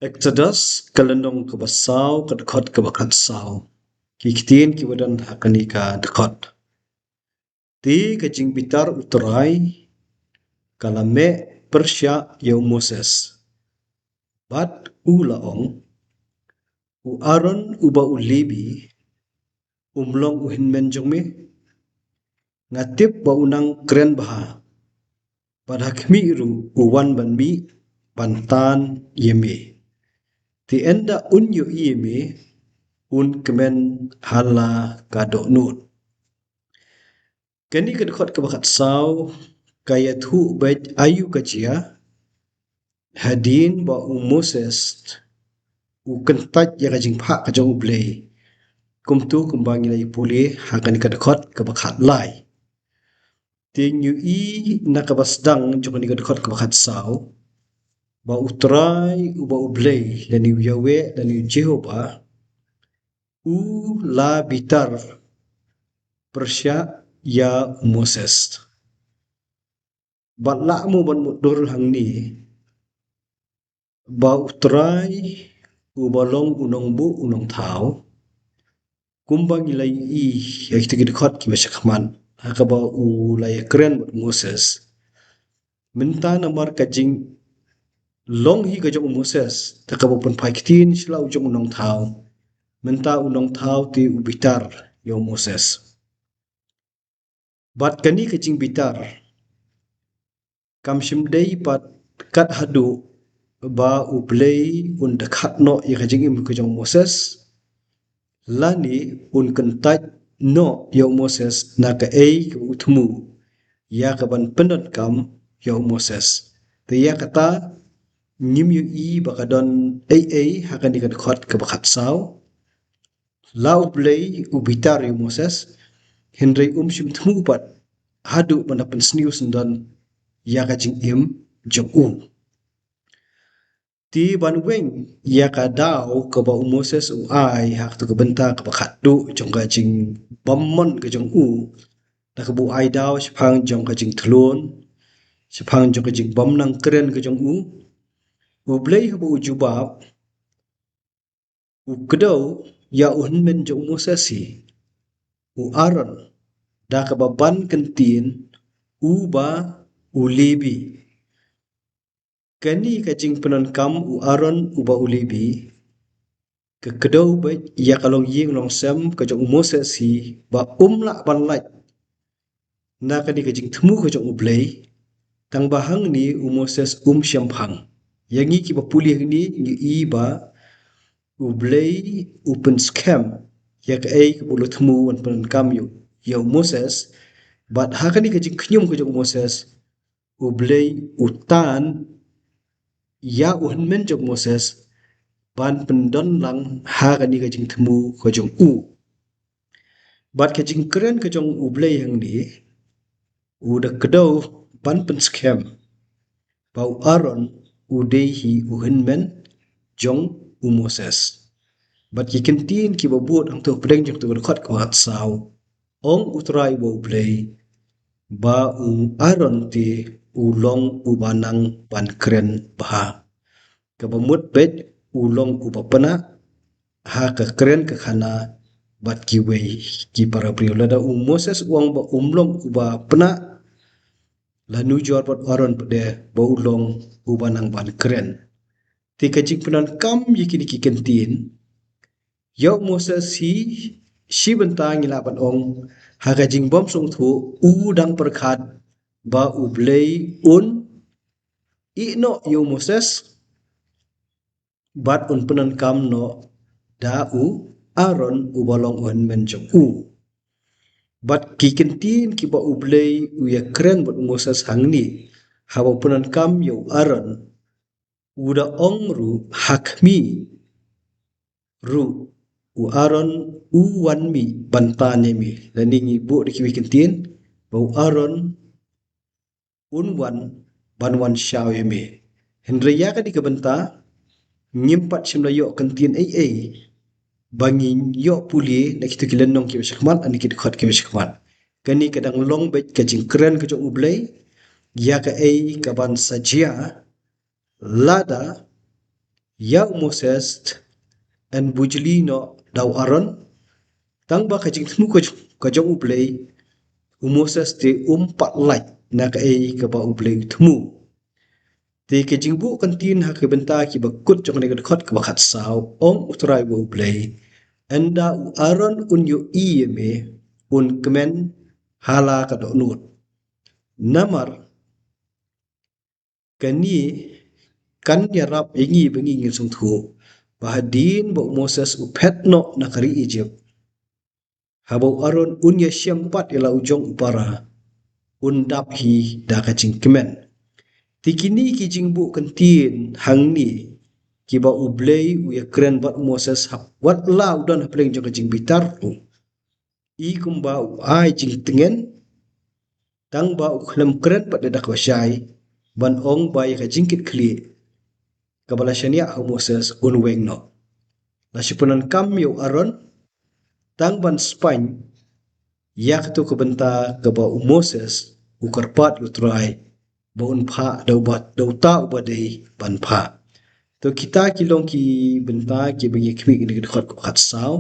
Exodus kalendong ke basau ke dekot ke bakat sau. Kikitin ki wadan hakani ka dekot. Ti kajing bitar uterai kalame Persya yau Moses. Bat u laong u Aaron uba u Lebi umlong u hinmen jongme ngatip ba unang keren baha. Bad hakmi iru u wan ban mi pantan yeme. Ti enda unyo yeme un kemen hala kadok nut. Kani kedekot ke bakat sau kaya tu baik ayu kajia hadin ba u Moses u kentaj ya kajing pak kajong ublei kumtu kembang ilai pulih hakan kedekot ke bakat lai. Tinyu i nak basdang jokani kedekot ke bakat sau ba utrai u ba ublei dan Yahweh dan Jehovah u la bitar Persya ya Moses. Bat lakmu ban mudur hang ni ba utrai u balong unong bu unong tau kumbang ilai i ya kita dekat ki masyakman haka ba u lay keren bat Moses minta namar kajing long hi kajong Moses takabupun paikitin sila ujung unong tau minta unong tau ti ubitar ya Moses. Bat kani kajing bitar kam shimdei pat kat hadu ba ublei un dekat no ya kajing im kajong Moses lani un kentaj no ya Moses na ka ei ke utmu ya ka ban pendat kam ya Moses te ya kata nyim yu i bakadon ei hakan dikan khot ke bakat sau la ublei ubitar ya Moses Henry shim tmu pat hadu manapan snius dan ya kajing im jong u ti ban weng ya ka dau ke ba Moses u ai hak tu ke benta ke bakat du jong kajing bammon ke jong u da ke bu ai dau sepang jong kajing thlon sepang jong kajing bam nang keren ke jong u blei bu jubab u kedau ya un men jong Moses si u Aaron da ke ban kentin u ba u Lebi kani kajing penon kam u Aaron u ba u Lebi ke kedau ba ya kalong ying long sem ke jong Moses si ba la ban laj na kani kajing temu ke jong ublei tang bahang ni u Moses syampang yang ki ba pulih ni ni i ba ublei open scam ya ke ai ke bulu temu wan penon kam yu ya Moses bat hakani kajing knyum ke jong Moses ublei utan ya men jong Moses ban pendon lang hakani kajing temu ke jong u bat kajing keren ke jong ublei yang ni udah kedau ban pen scam bau Aaron udehi men jong u Moses bat ki kentin ki babut ang tu pedeng jong tu dekat ko hat sau ong utrai bo play ba Aaron ti ulong ubanang ban keren baha ke bamut bet ulong ubapana ha ke keren ke khana bat ki wei ki para priolada Moses uang ba umlong uba pena la nu jor pat Aaron pede ba ulong ubanang ban keren ti kajing penan kam yikini ki kentin Yau Moses si bentang ilapan ong haga jing bom song thu udang perkhat ba ublei no Yau Moses bat un penan kam no da Aaron ubalong on menjong bat kikentin ki ba ublei ya keren bat Moses hangni hawa penan kam Yau Aaron uda ong ru hakmi ru u Aaron u wan mi bantane mi laningi bu de ki kentin bau Aaron un ban wan shaw mi Henry ya ka di ke benta nyimpat simla yo kentin bangin yo puli na kitu kilen nong ki syakmat ani ki khot ki syakmat kani kadang long bet ka jing keren ke jong ublei ya ka ka ban sajia lada ya Moses en bujli no daw aron tang ba kajing temu kajong ublay Moses te umpat light na ka ka ba ublay temu te kajing bu kan tin ha ke benta ki ba kut jong ne ka khot ka ba khat sao ong utrai bu ublay enda u aron un yo me un kemen hala ka do nut namar kani kan ya rap ingi bengi ngin sung thu bahadin bo Moses upet no na kari Egypt habau aron unya siam pat ila ujong upara undap hi da ka kemen tikini ki jingbu kentin hangni ki ba ublei u ya kren bat Moses hap wat la udan hapleng jong jing bitar tu i kumba u ai jing tingen tang ba u khlem kren pat da ka shai ban ong ba ya ka jingkit kli kabala shania ha Moses un weng no la sipunan kam yo aron tang ban spany yak tu ke benta ke ba u Moses u karpat u trai ba un pha dau bat dau ta u ba dei ban pha to kita kilong ki benta ki bagi kmi ni khot khat sao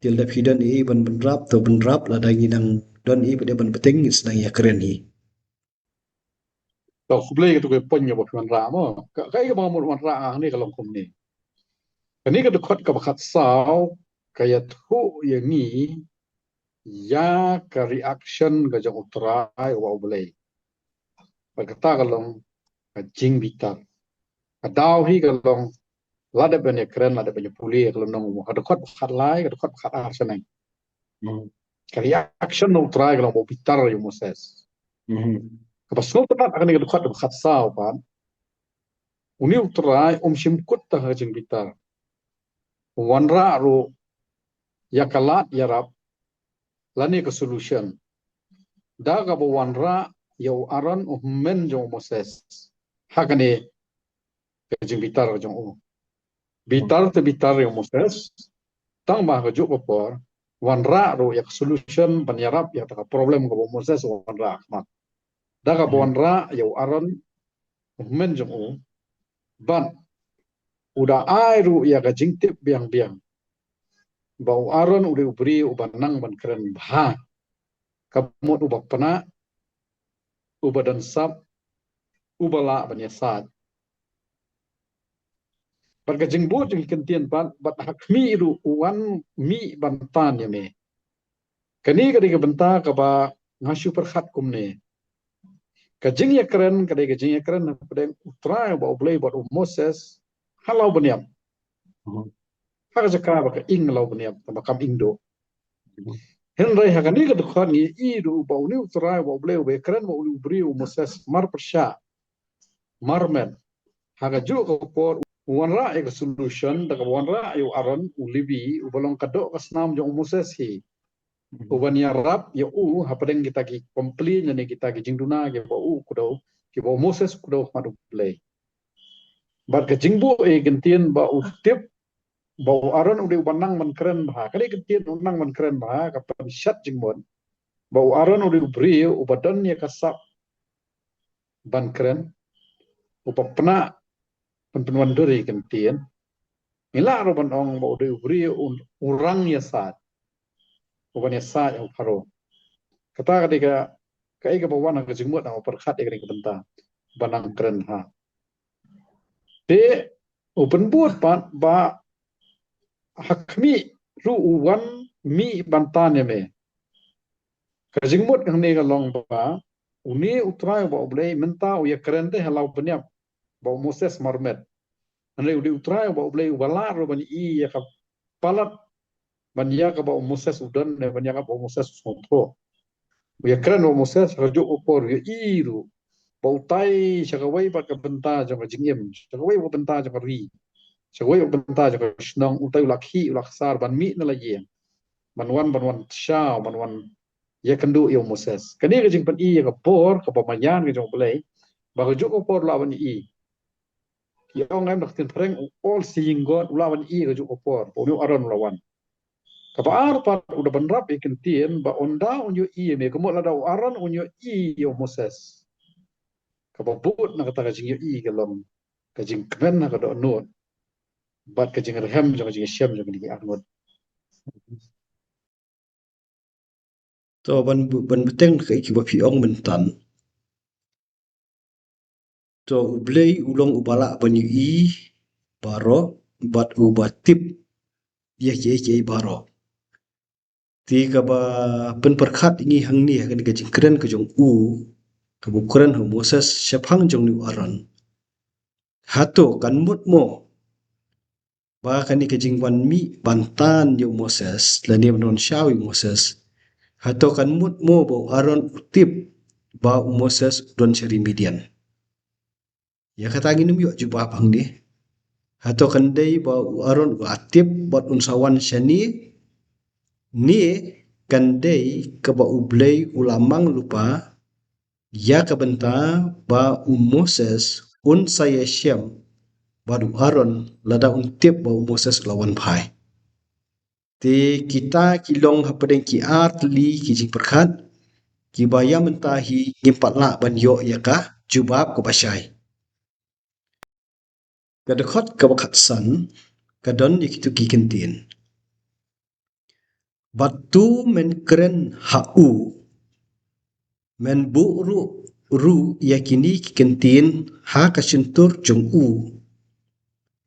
til da phidan e ban rap to ban rap la dangi nang don e ban beteng is nang ya keren hi to kublai to ke ponya bo man ra mo ka ga ba mo man ra ni ka long kum ni kan ni ka khot ka khat sao ka ya thu ya ni ya ka reaction ka jong utrai wa ublai ba ka ta ka long ka jing bitar ka daw hi ka long la da ben kren la da ben puli ka long mo ka khot khat lai ka khot khat ar sanai ka reaction no utrai ka long mo bitar yo Moses ka pasal ta akan ni ka khot khat sao pa uni utrai sim kut ta ha jing bitar wanra ro ya kalat ya rap lani ke solution daga bo wanra yo aran men jong Moses hakane ke jing bitar jong o bitar te bitar yo Moses tang ba ke juk por wanra ro ya solution banyarap ya ta problem ko Moses wanra mat daga bo wanra yo aran men jong o ban udah ai ru ya ke jing tip biang biang bau aron udah ubri ubanang ban keren bah kamut ubak pana ubadan sab ubala banyasad ban ka jingbu jing kentian ban bat hakmi ru uwan mi bantan ya me kani kadi ka benta ka ba ngasu perkhat kumne ka jing ya keren kadi ka jing ya keren pada utra ba ublay ba Moses halau baniam haka jaka ba ka ing lau baniam ba kam ingdo Henry hakani ka dukhan ni iru ba uni utra ba ublay ba keren ba uni ubri Moses mar persya marmen haka ju ka por wanra ek solution da ka wanra ayu aron ulibi ubalong kado kasnam jong Moses hi uban ya rap ya hapadeng kita ki kompli nyane kita ki jingduna ke ba kudo ki ba Moses kudo madu play bar ka jingbu e gentien ba utip ba aron ude ubanang man keren ba kali gentien unang man keren ba ka pan shat jingbon ba aron ude ubri ubadan ya kasap ban keren upapna penpenuan duri gentien ila roban ong ba ude ubri urang ya sat uban ya sat ya paro kata ketika kai ka bawa nang jingmut na perkhat ikring kebenta banang keren ha de open board pan ba hakmi ru uwan mi bantan ya me ka jingmut ang ne ka long ba uni utrai ba oblei menta u ya keren de halau penyap ba Moses marmet ane udi utrai ba oblei wala ro bani I ya ka palat ban ya ka ba Moses udan ne ban ya ka ba Moses sontro ya keren ba Moses rajo opor ya iru bautai sagawai ba ka benta jong jingem sagawai ba benta jong ri sagawai ba benta jong snong utai ulakhi ulaksar ban mi na lagi ban wan sha ban wan ya kendu yo Moses kani ka jing pan I ya ka por ka pamanyan ka jong play ba ka juk por la ban I ya ngam nak tin preng all seeing God ula ban I ka juk por o ni aron lawan ka ba ar pa udah ban rap ikin tien ba onda unyo I me ka mo la da aron unyo I yo Moses kababut na kata kajing i kalom kajing kmen na kado nuot bat ka jing rehem jong jing syam jong ni angot. to ban beteng kai ki ba phi ong men tan to ublei ulong ubala ban i baro bat ubatip ye baro ti ka ba pen perkhat ingi hang ni ka ni ka jing kren ka jong u ka bu kren ho Moses shephang jong ni aron hato kan mut mo ba ka ni ka jing wan mi bantan yo Moses la ni non shawi Moses hato kan mut mo bo aron utip ba Moses don shari Midian ya kata nginum yo juba pang ni hato kan dei ba aron atip bot unsawan shani ni kan dei ka ba ublei ulamang lupa ya ka benta ba Moses un saya syam badu aron lada untip ba Moses lawan phai ti kita kilong hapadeng ki art li ki jing perkhat ki baya mentahi ngimpat la ban yo ya ka jubab ko basyai kadakot ka bakat san kadon yikitu ki kentin batu men keren hau men bu ru yakini ki kentin ha ka sentur jong u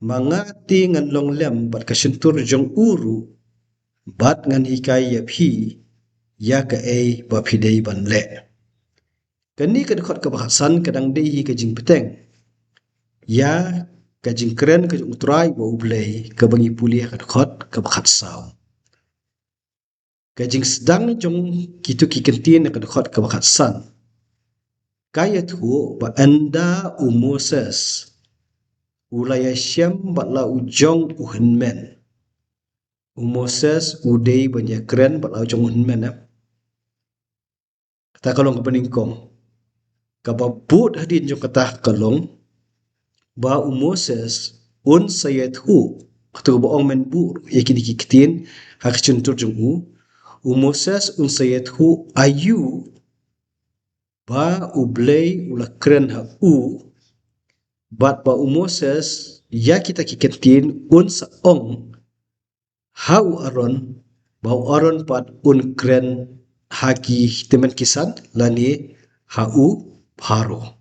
mangati ngan long lem bat ka sentur jong uru bat ngan hikai ya phi ya ka ei ba phi dei ban le kani ka khot ka bahasan kadang dei hi ka jing peteng ya ka jing kren ka utrai ba ublei ka bangi puli ka khot ka bakhat saw ka jing sedang jong kitu ki kentin ka khot ka bakhat san kaya thu ba anda u Moses ulaya syam ba la ujong uhenmen Moses udei banyak keren ba la ujong uhenmen kata kalong ka peningkong kababut hadin jong kata kalong ba Moses un sayat hu kata ba ong men bu yakini kitin hak chuntur jong u Moses un sayat hu ayu ba ublei ula keren ha u bat ba Moses ya kita kitin un sa ong hau aron ba aron pat un keren haki teman kisan lani hau paro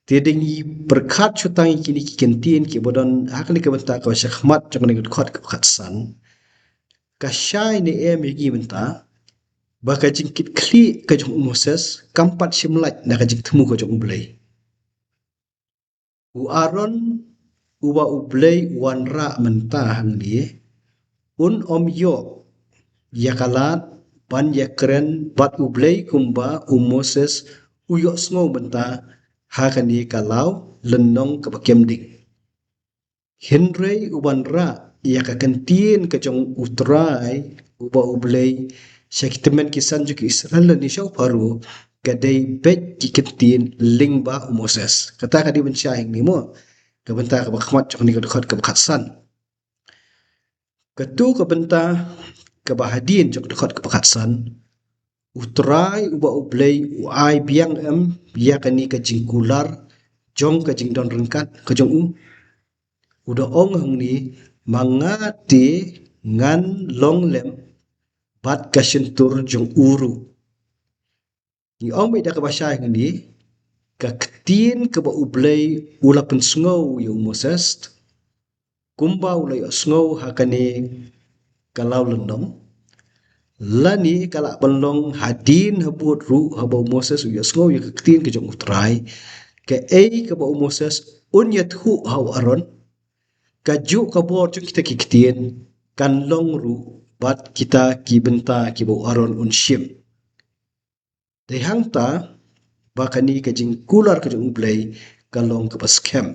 tidingi perkhat chutang kini ki kentin ki bodon hakni ka benta ka shakhmat jong ni khot ka khat san ka shai ni em yigi benta ba ka jingkit kli ka jong Moses kampat shimlaj na ka jing thmu ka jong blai u aron uwa ublei wan ra menta hang ni un om yo yakalat ban yakren bat ublei kumba Moses uyo sngo benta hakani kalau lenong ka bakem dik Henry uban ra ya ka kentin ka jong utrai uba ublei syakitemen kisan juk Israel ni syau paru kadai bet ki kentin lingba Moses kata ka di bensyahing ni mo ka benta ka bakhmat jong ni ka dekat ka bakhatsan ketu ka benta ka bahadin jong dekat ka bakhatsan utrai uba ublei uai biang em ya kani ka jingkular jong ka jing don rengkat ka jong udah ong hang ni mangati ngan long lem bat ka sentur jong uru ni ong me da ka basya hang ni ka ketin ka ba ublei ula pensngau yo Moses kumba ula yo sngo hakani kalau lendong lani kala benlong hadin habut ru haba Moses yo sngo yo ketin ka jong utrai ka ei ka ba Moses unyat hu hau aron kaju kabor jong kita kikitien kan long ru bat kita ki benta ki bo aron un shim de hangta bakani ka jing kular ka jong blai kalong ka baskem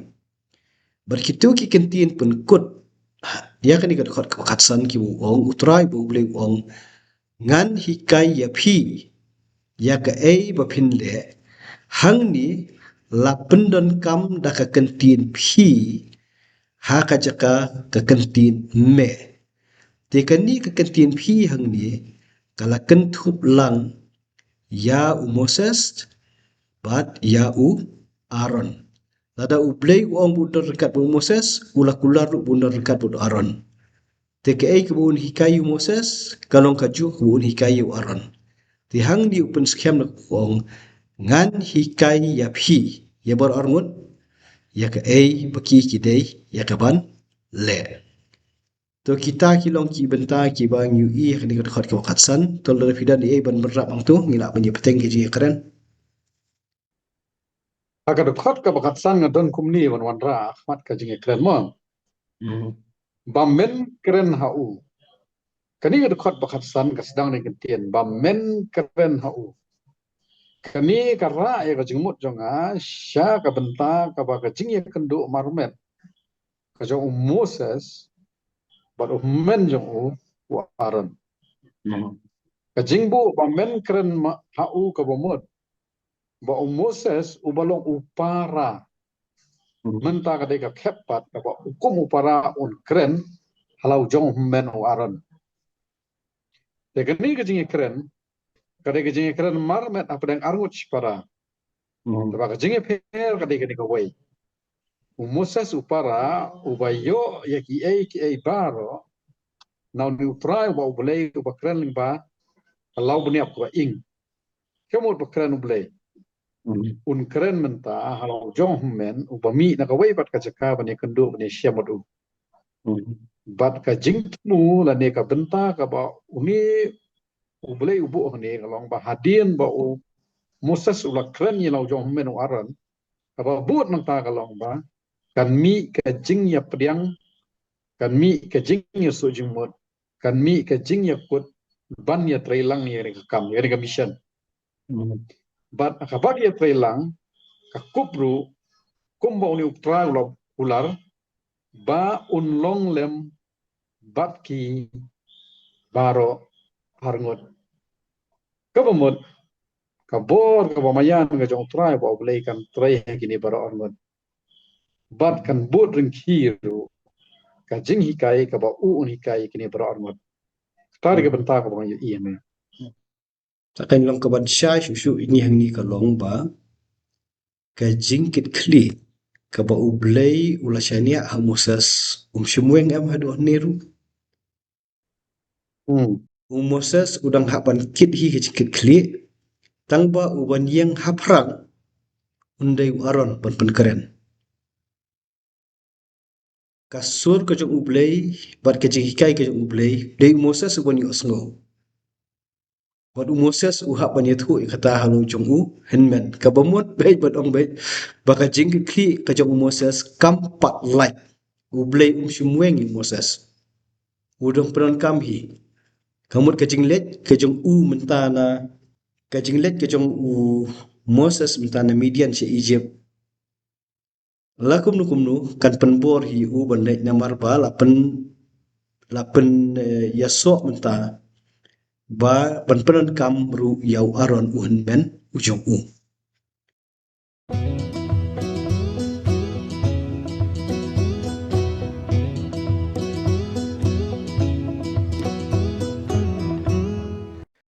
berkitu ki kentin pun kut ya kani ka khot ka khatsan ki ong utrai bo blai ong ngan hikai ya phi ya ka ei ba phin le hang ni la pendon kam da ka kentin phi ha ka jaka ka kentin me te kani ka kentin phi hang ni kala kan thup lang ya u Moses bat ya u Aaron Lada ublay uang bundar dekat bu Moses, ulah kular bundar dekat bu Aaron. TKA kebun hikayu Moses, kalong kaju kebun hikayu Aaron. Tihang di open scam nak uang ngan hikai yaphi ya bar arngut ya ke baki kidai ya ke ban le. To kita kilong ki benta ki bang yu i kini ke dekat ke wakatsan tol dari fidan ban berak bang tu ngila banyak peteng ke ji keren. Agak dekat ke bakat san ngadon kumni wan ra Ahmad ka jinge keren mo. Bamen keren hau. Kani dekat bakat san ka sedang ni kentian bamen keren hau. Kani kara ya ka jingmut jonga sya ka benta ka ba ka jing ya kendo marmet. Ka jong Moses but men jong u Aaron. Ka jingbu bamen keren hau ka bomod. Ba Moses ubalong upara menta ka deka kepat ka ba hukum upara un keren halau jong men u Aaron. Ya kani ka jing keren ka deka jing keren marmet apa deng arngut para. Ba ka jing per ka deka deka wei. Moses upara ubayo ya ki ai baro now ni upra ba ubelay ba keren ba halau buniap ka ing. Kamu ba keren ubelay. Un keren menta halau jong men ubami na ka wei bat ka jaka bani kendo bani syamadu. Bat ka jing temu la ne ka benta ka ba uni ubelay ubu ne kalong ba hadin ba u Moses ula keren ni lau jong men u Aaron ka ba buat nang ta kalong ba kan mi ka jing ya pediang kan mi ka jing ya so jing mot kan mi ka jing ya kut ban ya trailang ya ka kam ya ka mission. Bat ka ba ya trailang ka kupru kumba uni upra ular ba unlong lem bat ki baro harngot kabamot kabor kabamayan ka jong try ba ulay kan try kini baro harngot bat kan bot ring kiru ka jing hikai ka ba un hikai kini baro harngot tari ka benta ka ba yu iya me Takkan long kaban syai susu ini hang ni kalong ba ka jingkit kli ka ba ublay ula syania ha Moses syumueng am hadu niru. Moses udang hapan kit hi jingkit kli tang ba uban yang haprang undai Aaron ban keren. Kasur ka jong ublay bat ka jing hikai ka jong ublay dei Moses uban yu osngo. Bat Moses uhak ban yathu kata halu jong u henmen ka bamut bai bat ong bai baka jing kli ka jong Moses kampak like ublay syumueng Moses. Udang peran kamhi kamut ka jing let ka jong u mentana ka jing let ka jong u Moses mentana Midian si Egypt. Lakum nu kan penbor hi u bandai namar ba lapen yasok menta ba ban peran kam ru yau Aaron uhen ben ujong u.